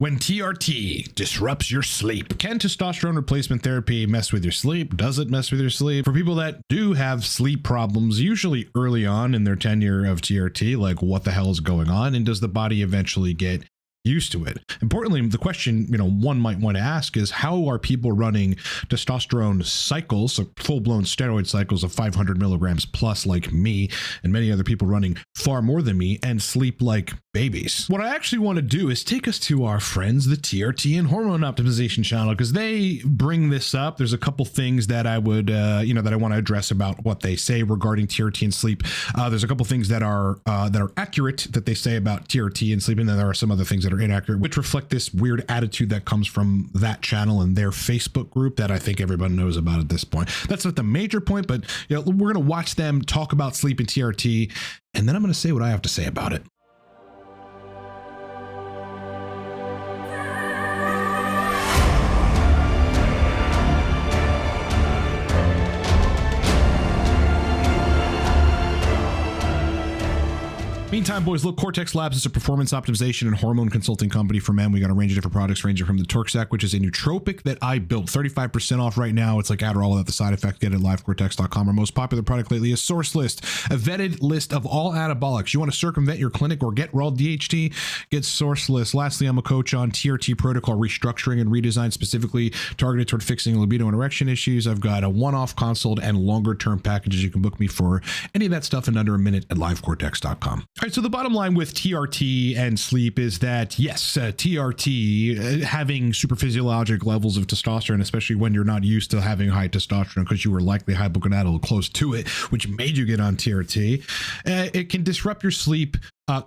When TRT disrupts your sleep. Can testosterone replacement therapy mess with your sleep? Does it mess with your sleep? For people that do have sleep problems, usually early on in their tenure of TRT, like what the hell is going on? And does the body eventually get used to it? Importantly, the question, one might want to ask is, how are people running testosterone cycles, so full-blown steroid cycles of 500 milligrams plus, like me and many other people running far more than me, and sleep like babies? What I actually want to do is take us to our friends, the TRT and Hormone Optimization channel, because they bring this up. There's a couple things that I would, that I want to address about what they say regarding TRT and sleep. There's a couple things that are accurate that they say about TRT and sleep, and then there are some other things that are inaccurate, which reflect this weird attitude that comes from that channel and their Facebook group that I think everyone knows about at this point. That's not the major point, but we're going to watch them talk about sleep and TRT, and then I'm going to say what I have to say about it. Meantime, boys, look, Cortex Labs is a performance optimization and hormone consulting company for men. We got a range of different products, ranging from the Turksac, which is a nootropic that I built, 35% off right now. It's like Adderall without the side effect. Get it at livecortex.com. Our most popular product lately is Source List, a vetted list of all anabolics. You want to circumvent your clinic or get raw DHT? Get Source List. Lastly, I'm a coach on TRT protocol restructuring and redesign, specifically targeted toward fixing libido and erection issues. I've got a one-off consult and longer-term packages. You can book me for any of that stuff in under a minute at livecortex.com. All right, so the bottom line with TRT and sleep is that, yes, TRT, having super physiologic levels of testosterone, especially when you're not used to having high testosterone because you were likely hypogonadal close to it, which made you get on TRT, it can disrupt your sleep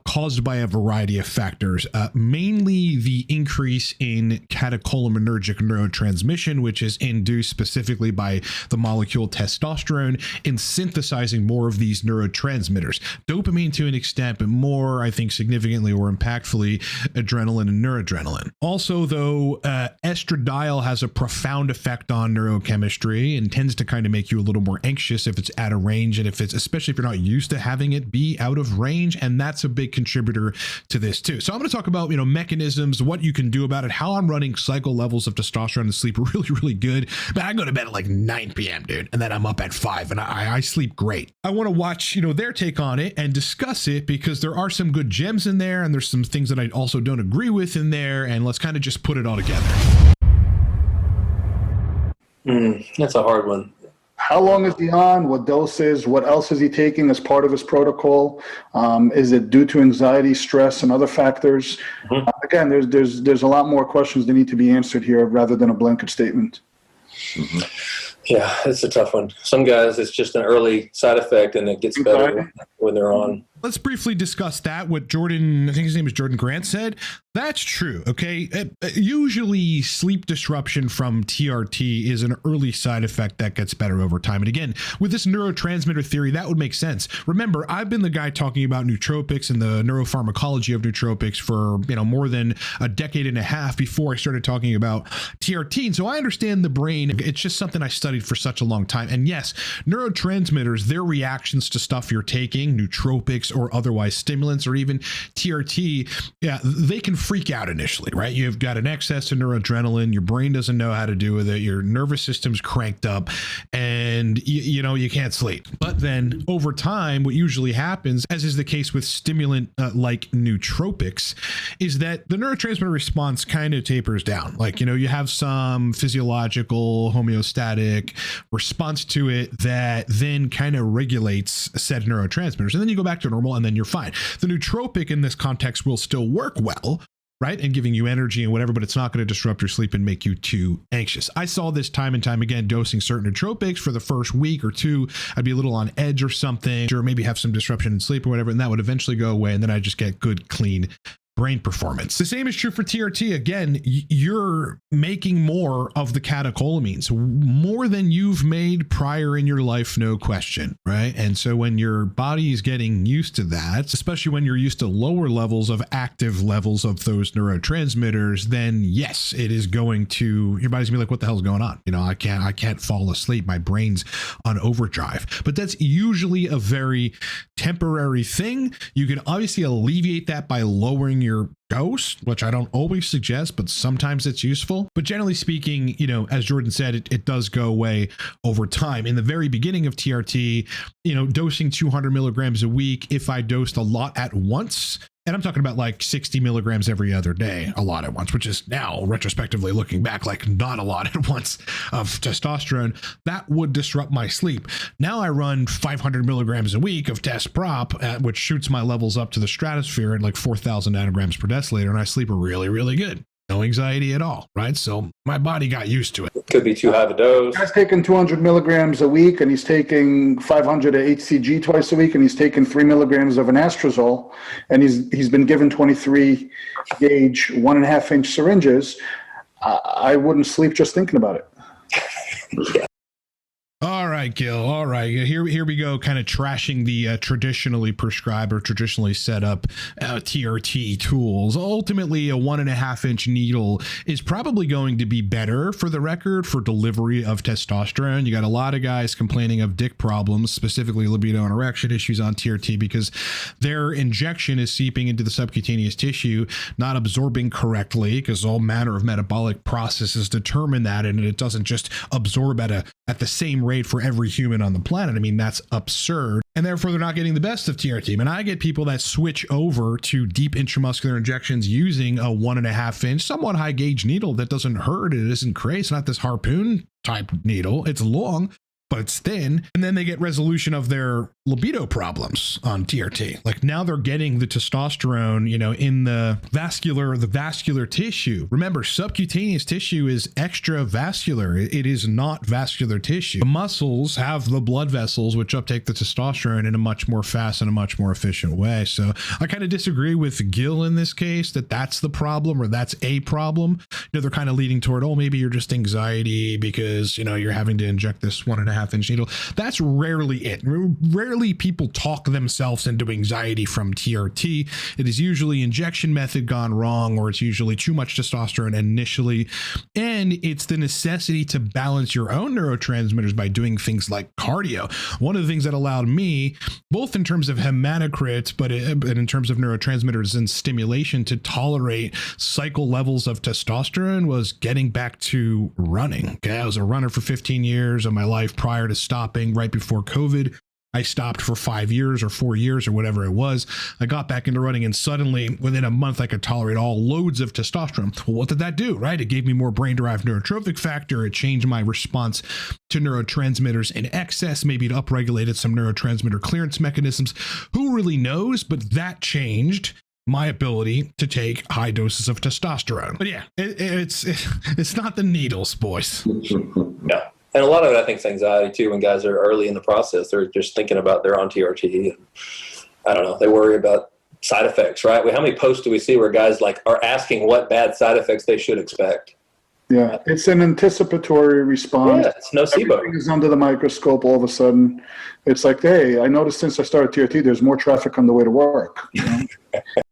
caused by a variety of factors, mainly the increase in catecholaminergic neurotransmission, which is induced specifically by the molecule testosterone in synthesizing more of these neurotransmitters. Dopamine to an extent, but more, I think, significantly or impactfully, adrenaline and noradrenaline. Also, though, estradiol has a profound effect on neurochemistry and tends to kind of make you a little more anxious if it's out of range, and if it's, especially if you're not used to having it be out of range, and that's a big contributor to this too. So I'm going to talk about, mechanisms, what you can do about it, how I'm running cycle levels of testosterone and sleep really, really good. But I go to bed at like 9 p.m., dude, and then I'm up at 5 and I sleep great. I want to watch, their take on it and discuss it, because there are some good gems in there and there's some things that I also don't agree with in there, and let's kind of just put it all together. That's a hard one. How long is he on? What doses? What else is he taking as part of his protocol? Is it due to anxiety, stress, and other factors? Again, there's a lot more questions that need to be answered here rather than a blanket statement. Yeah, it's a tough one. Some guys, it's just an early side effect, and it gets better when they're on. Let's briefly discuss that. What Jordan, I think his name is Jordan Grant, said. That's true. Okay. Usually sleep disruption from TRT is an early side effect that gets better over time. And again, with this neurotransmitter theory, that would make sense. Remember, I've been the guy talking about nootropics and the neuropharmacology of nootropics for, more than a decade and a half before I started talking about TRT. And so I understand the brain. It's just something I studied for such a long time. And yes, neurotransmitters, their reactions to stuff you're taking, nootropics or otherwise stimulants, or even TRT, they can freak out initially, right? You've got an excess of neuroadrenaline, your brain doesn't know how to do with it, your nervous system's cranked up, and you can't sleep. But then over time, what usually happens, as is the case with stimulant like nootropics, is that the neurotransmitter response kind of tapers down. Like, you have some physiological homeostatic response to it that then kind of regulates said neurotransmitters, and then you go back to normal, and then you're fine. The nootropic in this context will still work well, right, and giving you energy and whatever, but it's not going to disrupt your sleep and make you too anxious. I saw this time and time again, dosing certain nootropics for the first week or two. I'd be a little on edge or something, or maybe have some disruption in sleep or whatever, and that would eventually go away, and then I just get good, clean brain performance. The same is true for TRT. Again, you're making more of the catecholamines, more than you've made prior in your life, no question, right? And so when your body is getting used to that, especially when you're used to lower levels of active levels of those neurotransmitters, then yes, it is going to, your body's gonna be like, what the hell's going on? I can't fall asleep. My brain's on overdrive. But that's usually a very temporary thing. You can obviously alleviate that by lowering your your dose, which I don't always suggest, but sometimes it's useful. But generally speaking, you know, as Jordan said, it does go away over time. In the very beginning of TRT, you know, dosing 200 milligrams a week, if I dosed a lot at once, and I'm talking about like 60 milligrams every other day, a lot at once, which is now retrospectively looking back like not a lot at once of testosterone, that would disrupt my sleep. Now I run 500 milligrams a week of test prop, which shoots my levels up to the stratosphere at like 4,000 nanograms per deciliter, and I sleep really, really good. No anxiety at all, right? So my body got used to it. Could be too high of a dose. Guy's taking 200 milligrams a week, and he's taking 500 of HCG twice a week, and he's taking 3 milligrams of anastrozole, and he's been given 23 gauge 1.5 inch syringes. I wouldn't sleep just thinking about it. Yeah. All right, Gil. All right. Here we go, kind of trashing the traditionally prescribed or traditionally set up TRT tools. Ultimately, a 1.5 inch needle is probably going to be better, for the record, for delivery of testosterone. You got a lot of guys complaining of dick problems, specifically libido and erection issues on TRT, because their injection is seeping into the subcutaneous tissue, not absorbing correctly, because all manner of metabolic processes determine that, and it doesn't just absorb at the same rate for every human on the planet. I mean, that's absurd. And therefore, they're not getting the best of TRT. And I get people that switch over to deep intramuscular injections using a 1.5 inch, somewhat high gauge needle that doesn't hurt. It isn't crazy. It's not this harpoon type needle. It's long, but it's thin. And then they get resolution of their libido problems on TRT. Like now they're getting the testosterone, you know, in the vascular tissue. Remember, subcutaneous tissue is extravascular. It is not vascular tissue. The muscles have the blood vessels, which uptake the testosterone in a much more fast and a much more efficient way. So I kind of disagree with Gil in this case, that's the problem, or that's a problem. You know, they're kind of leading toward, oh, maybe you're just anxiety because, you know, you're having to inject this 1.5 inch needle. That's rarely it. Rarely people talk themselves into anxiety from TRT. It is usually injection method gone wrong, or it's usually too much testosterone initially. And it's the necessity to balance your own neurotransmitters by doing things like cardio. One of the things that allowed me, both in terms of hematocrit, but in terms of neurotransmitters and stimulation, to tolerate cycle levels of testosterone was getting back to running. Okay, I was a runner for 15 years of my life prior to stopping right before COVID. I stopped for 5 years or 4 years or whatever it was. I got back into running, and suddenly within a month I could tolerate all loads of testosterone. Well, what did that do, right? It gave me more brain-derived neurotrophic factor. It changed my response to neurotransmitters in excess. Maybe it upregulated some neurotransmitter clearance mechanisms. Who really knows? But that changed my ability to take high doses of testosterone. But yeah, it's not the needles, boys. No. And a lot of it, I think, is anxiety, too, when guys are early in the process. They're just thinking about they're on TRT. And, I don't know. They worry about side effects, right? How many posts do we see where guys like are asking what bad side effects they should expect? Yeah, it's an anticipatory response. Yeah, it's nocebo. Everything is under the microscope all of a sudden. It's like, hey, I noticed since I started TRT, there's more traffic on the way to work. You know?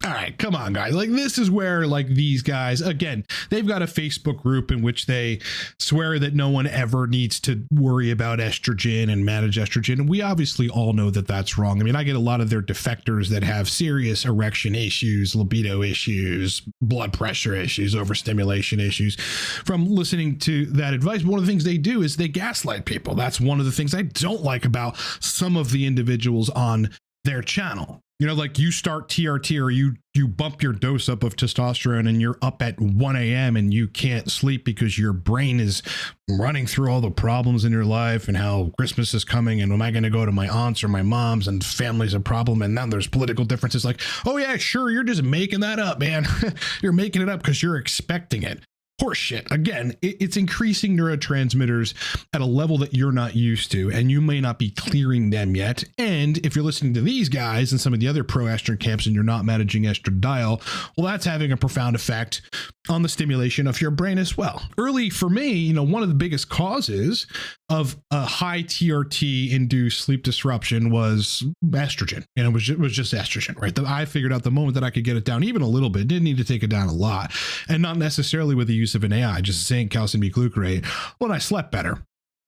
All right, come on, guys. Like, this is where, like, these guys, again, they've got a Facebook group in which they swear that no one ever needs to worry about estrogen and manage estrogen. And we obviously all know that that's wrong. I mean, I get a lot of their defectors that have serious erection issues, libido issues, blood pressure issues, overstimulation issues from listening to that advice. One of the things they do is they gaslight people. That's one of the things I don't like about some of the individuals on their channel. You know, like you start TRT or you bump your dose up of testosterone and you're up at 1 a.m. and you can't sleep because your brain is running through all the problems in your life and how Christmas is coming and am I going to go to my aunt's or my mom's and family's a problem and now there's political differences. Like, oh yeah, sure, you're just making that up, man. You're making it up because you're expecting it. Horseshit. Again, it's increasing neurotransmitters at a level that you're not used to, and you may not be clearing them yet. And if you're listening to these guys and some of the other pro-estrogen camps and you're not managing estradiol, well, that's having a profound effect on the stimulation of your brain as well. Early for me, you know, one of the biggest causes of a high TRT induced sleep disruption was estrogen. And it was just estrogen, right? I figured out the moment that I could get it down even a little bit, didn't need to take it down a lot, and not necessarily with the use of an AI, just zinc, calcium B-glucarate, when I slept better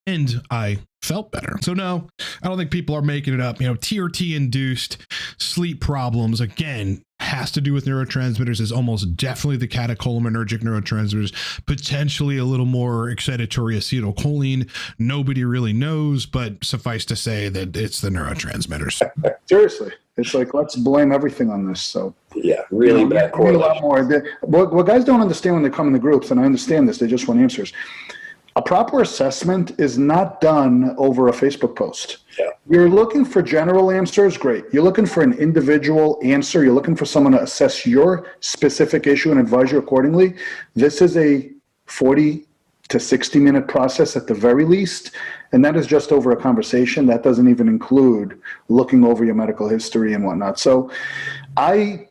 and I felt better. So no, I don't think people are making it up. You know, TRT induced sleep problems, again, has to do with neurotransmitters, is almost definitely the catecholaminergic neurotransmitters, potentially a little more excitatory acetylcholine. Nobody really knows, but suffice to say that it's the neurotransmitters. Seriously. It's like, let's blame everything on this. So yeah, really bad correlation. A lot correlation. more. What guys don't understand when they come in the groups, and I understand this, they just want answers. A proper assessment is not done over a Facebook post. Yeah. You're looking for general answers, great. You're looking for an individual answer. You're looking for someone to assess your specific issue and advise you accordingly. This is a 40 to 60-minute process at the very least, and that is just over a conversation. That doesn't even include looking over your medical history and whatnot. So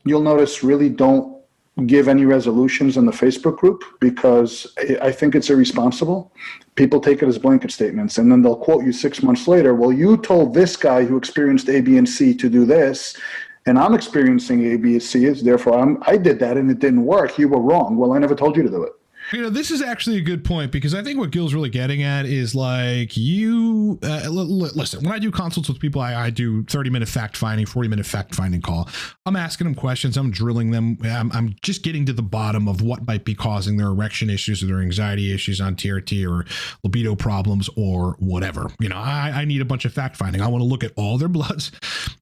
you'll notice, really don't give any resolutions in the Facebook group, because I think it's irresponsible. People take it as blanket statements, and then they'll quote you 6 months later. Well, you told this guy who experienced A, B, and C to do this, and I'm experiencing A, B, and C, therefore I did that and it didn't work. You were wrong. Well, I never told you to do it. This is actually a good point, because I think what Gil's really getting at is like, you listen, when I do consults with people, I do 30-minute fact finding, 40-minute fact finding call. I'm asking them questions. I'm drilling them. I'm just getting to the bottom of what might be causing their erection issues or their anxiety issues on TRT or libido problems or whatever. I need a bunch of fact finding. I want to look at all their bloods.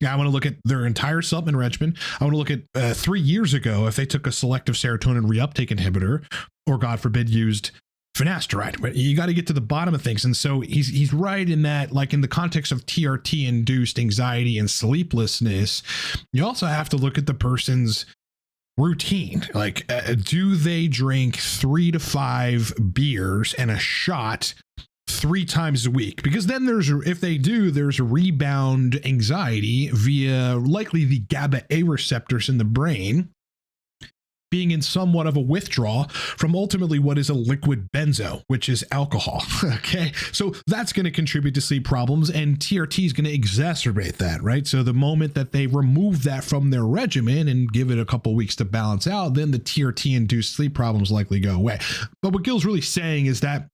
I want to look at their entire supplement regimen. I want to look at 3 years ago, if they took a selective serotonin reuptake inhibitor, or God forbid used finasteride. But you got to get to the bottom of things. And so he's right in that, like in the context of TRT induced anxiety and sleeplessness, you also have to look at the person's routine. Like, do they drink 3 to 5 beers and a shot 3 times a week? Because then if they do, there's a rebound anxiety via likely the GABA A receptors in the brain being in somewhat of a withdrawal from ultimately what is a liquid benzo, which is alcohol. Okay. So that's going to contribute to sleep problems, and TRT is going to exacerbate that, right? So the moment that they remove that from their regimen and give it a couple weeks to balance out, then the TRT induced sleep problems likely go away. But what Gil's really saying is that,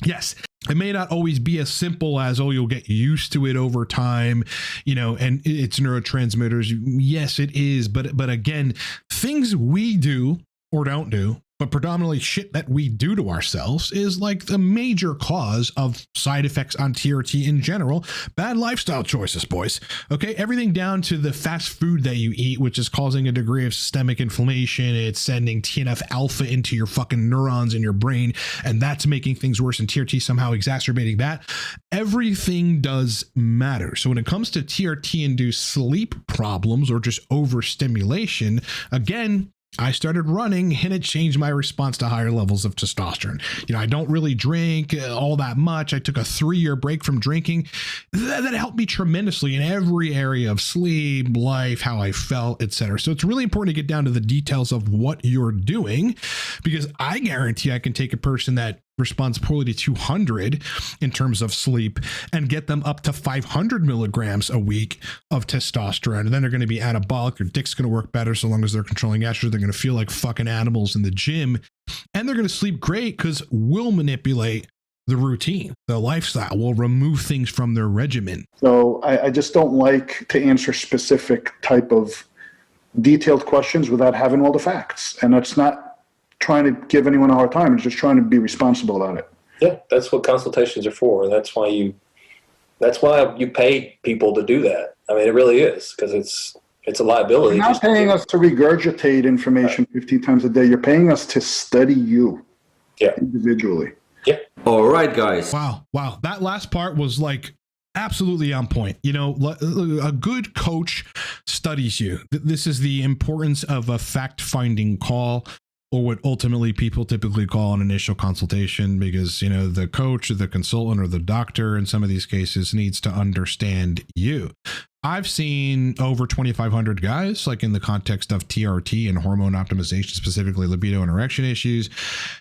yes, it may not always be as simple as, oh, you'll get used to it over time, and it's neurotransmitters. Yes, it is. But again, things we do or don't do, but predominantly shit that we do to ourselves, is like the major cause of side effects on TRT in general. Bad lifestyle choices, boys. Okay. Everything down to the fast food that you eat, which is causing a degree of systemic inflammation. It's sending TNF alpha into your fucking neurons in your brain, and that's making things worse, and TRT somehow exacerbating that. Everything does matter. So when it comes to TRT induced sleep problems or just overstimulation, again, I started running, and it changed my response to higher levels of testosterone. I don't really drink all that much. I took a 3-year break from drinking. That helped me tremendously in every area of sleep, life, how I felt, etc. So it's really important to get down to the details of what you're doing, because I guarantee I can take a person that responds poorly to 200 in terms of sleep and get them up to 500 milligrams a week of testosterone. And then they're going to be anabolic. Their dick's going to work better so long as they're controlling estrogen. They're going to feel like fucking animals in the gym, and they're going to sleep great because we'll manipulate the routine, the lifestyle. We'll remove things from their regimen. So I just don't like to answer specific type of detailed questions without having all the facts. And that's not trying to give anyone a hard time. It's just trying to be responsible about it. Yeah, that's what consultations are for. And that's why you pay people to do that. I mean, it really is, because it's a liability. You're not paying us to regurgitate information 15 times a day. You're paying us to study you individually. Yeah. All right, guys. Wow. That last part was like absolutely on point. A good coach studies you. This is the importance of a fact-finding call, or what ultimately people typically call an initial consultation, because, the coach or the consultant or the doctor in some of these cases needs to understand you. I've seen over 2,500 guys, like in the context of TRT and hormone optimization, specifically libido and erection issues.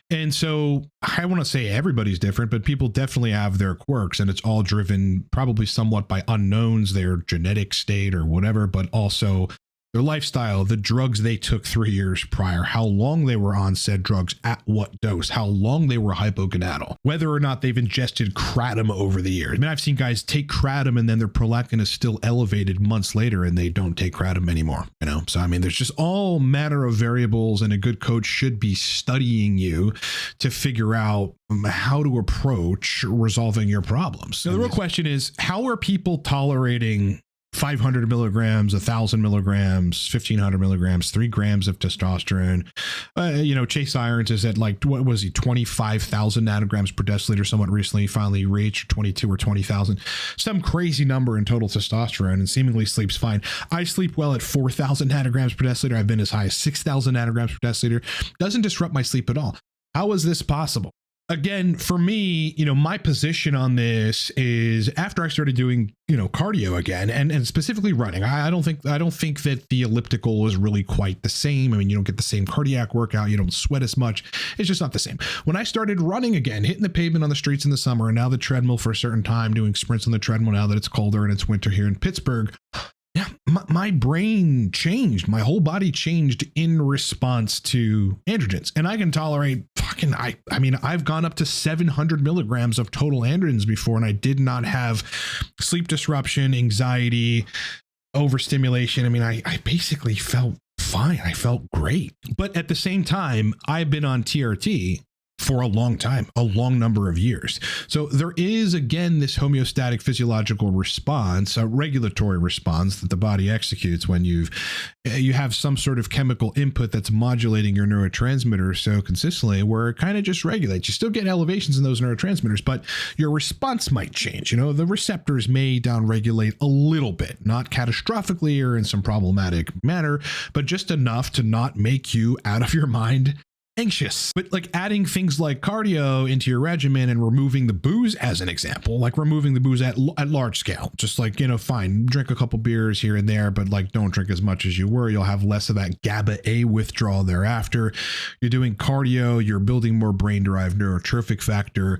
And so I want to say everybody's different, but people definitely have their quirks, and it's all driven probably somewhat by unknowns, their genetic state or whatever, but also their lifestyle, the drugs they took 3 years prior, how long they were on said drugs, at what dose, how long they were hypogonadal, whether or not they've ingested kratom over the years. I mean, I've seen guys take kratom and then their prolactin is still elevated months later and they don't take kratom anymore, you know? So, I mean, there's just all manner of variables, and a good coach should be studying you to figure out how to approach resolving your problems. So the real question is, how are people tolerating 500 milligrams, 1,000 milligrams, 1,500 milligrams, 3 grams of testosterone? Chase Irons is at like, what was he, 25,000 nanograms per deciliter somewhat recently. He finally reached 22 or 20,000, some crazy number in total testosterone, and seemingly sleeps fine. I sleep well at 4,000 nanograms per deciliter. I've been as high as 6,000 nanograms per deciliter. Doesn't disrupt my sleep at all. How is this possible? Again, for me, my position on this is, after I started doing, cardio again, and specifically running, I don't think that the elliptical is really quite the same. I mean, you don't get the same cardiac workout. You don't sweat as much. It's just not the same. When I started running again, hitting the pavement on the streets in the summer, and now the treadmill for a certain time, doing sprints on the treadmill now that it's colder and it's winter here in Pittsburgh, yeah, my brain changed. My whole body changed in response to androgens. And I can tolerate I've gone up to 700 milligrams of total androgens before, and I did not have sleep disruption, anxiety, overstimulation. I mean, I basically felt fine. I felt great. But at the same time, I've been on TRT for a long time, a long number of years. So there is, again, this homeostatic physiological response, a regulatory response that the body executes when you have some sort of chemical input that's modulating your neurotransmitters so consistently, where it kind of just regulates. You still get elevations in those neurotransmitters, but your response might change. The receptors may downregulate a little bit, not catastrophically or in some problematic manner, but just enough to not make you out of your mind anxious. But like adding things like cardio into your regimen and removing the booze, as an example, like removing the booze at large scale, just like, fine, drink a couple beers here and there, but like don't drink as much as you were. You'll have less of that GABA A withdrawal thereafter. You're doing cardio, you're building more brain-derived neurotrophic factor.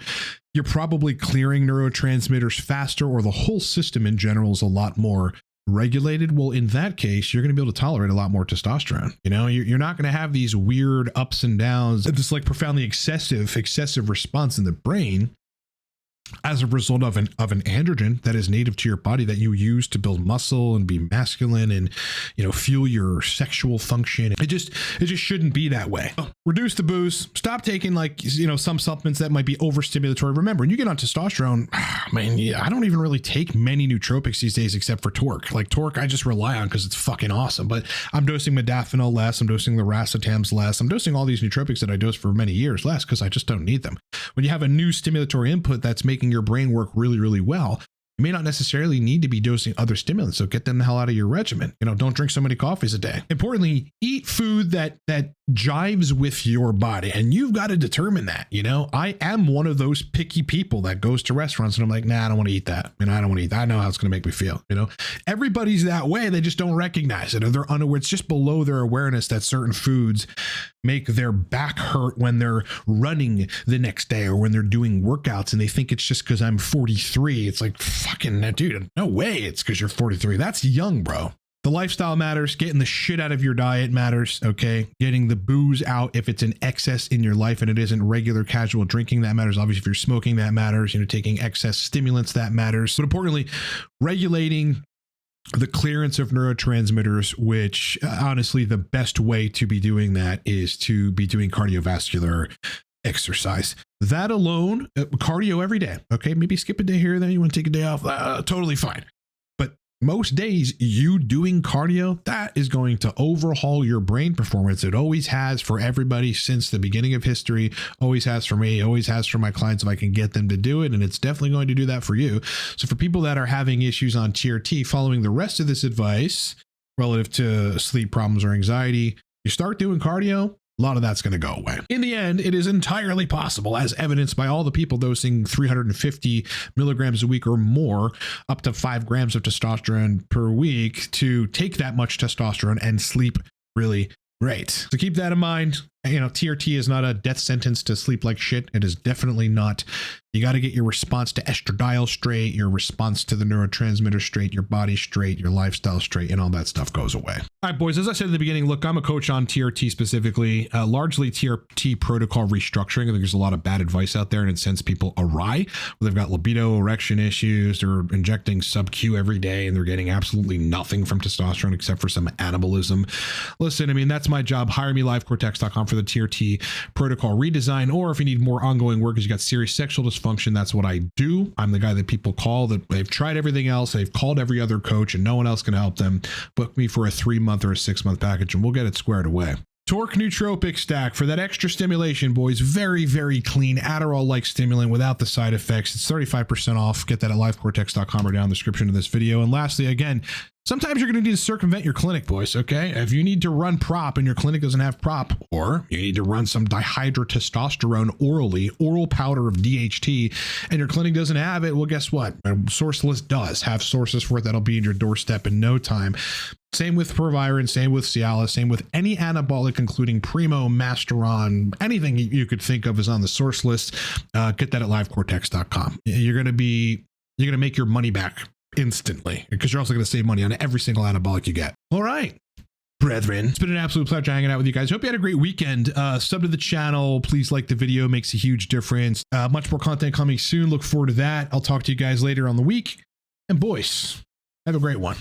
You're probably clearing neurotransmitters faster, or the whole system in general is a lot more regulated. Well, in that case, you're going to be able to tolerate a lot more testosterone. You're not going to have these weird ups and downs, this like profoundly excessive response in the brain as a result of an androgen that is native to your body, that you use to build muscle and be masculine and fuel your sexual function. It just shouldn't be that way. Reduce the booze. Stop taking some supplements that might be overstimulatory. Remember, when you get on testosterone, I don't even really take many nootropics these days except for Torque. Like Torque, I just rely on because it's fucking awesome. But I'm dosing modafinil less. I'm dosing the racetams less. I'm dosing all these nootropics that I dosed for many years less because I just don't need them. When you have a new stimulatory input that's making your brain work really, really well, you may not necessarily need to be dosing other stimulants. So get them the hell out of your regimen. Don't drink so many coffees a day. Importantly, eat food that jives with your body. And you've got to determine that. I am one of those picky people that goes to restaurants and I'm like, nah, I don't want to eat that. I don't want to eat that. I know how it's going to make me feel. Everybody's that way. They just don't recognize it, or they're unaware. It's just below their awareness that certain foods make their back hurt when they're running the next day or when they're doing workouts, and they think it's just because I'm 43. It's like, fucking dude, no way. It's because you're 43. That's young, bro. The lifestyle matters. Getting the shit out of your diet matters. Okay. Getting the booze out if it's an excess in your life and it isn't regular casual drinking, that matters. Obviously, if you're smoking, that matters. Taking excess stimulants, that matters. But importantly, regulating the clearance of neurotransmitters, which honestly, the best way to be doing that is to be doing cardiovascular exercise. That alone, cardio every day. Okay. Maybe skip a day here, then you want to take a day off. Totally fine. But most days you doing cardio, that is going to overhaul your brain performance. It always has for everybody since the beginning of history, always has for me, always has for my clients if I can get them to do it. And it's definitely going to do that for you. So for people that are having issues on TRT, following the rest of this advice relative to sleep problems or anxiety, you start doing cardio, a lot of that's going to go away. In the end, it is entirely possible, as evidenced by all the people dosing 350 milligrams a week or more, up to 5 grams of testosterone per week, to take that much testosterone and sleep really great. So keep that in mind. TRT is not a death sentence to sleep like shit. It is definitely not You got to get your response to estradiol straight, your response to the neurotransmitter straight, your body straight, your lifestyle straight, and all that stuff goes away. All right, boys, as I said at the beginning, look, I'm a coach on TRT specifically, largely TRT protocol restructuring. I think there's a lot of bad advice out there and it sends people awry. They've got libido, erection issues, they're injecting sub-Q every day and they're getting absolutely nothing from testosterone except for some anabolism. Listen, I mean, that's my job. Hire me, livecortex.com, for the TRT protocol redesign. Or if you need more ongoing work because you got serious sexual dysfunction, that's what I do. I'm the guy that people call that they've tried everything else. They've called every other coach and no one else can help them. Book me for a 3-month or a 6-month package and we'll get it squared away. Torque nootropic stack for that extra stimulation, boys. Very, very clean Adderall-like stimulant without the side effects. It's 35% off. Get that at livecortex.com or down in the description of this video. And lastly, again, sometimes you're going to need to circumvent your clinic, boys, okay? If you need to run prop and your clinic doesn't have prop, or you need to run some dihydrotestosterone orally, oral powder of DHT, and your clinic doesn't have it, well, guess what? Sourceless does have sources for it that'll be in your doorstep in no time. Same with Proviron, same with Cialis, same with any anabolic, including Primo, Masteron, anything you could think of is on the source list. Get that at livecortex.com. You're going to make your money back instantly because you're also going to save money on every single anabolic you get. All right, brethren, it's been an absolute pleasure hanging out with you guys. Hope you had a great weekend. Sub to the channel. Please like the video. Makes a huge difference. Much more content coming soon. Look forward to that. I'll talk to you guys later on the week. And boys, have a great one.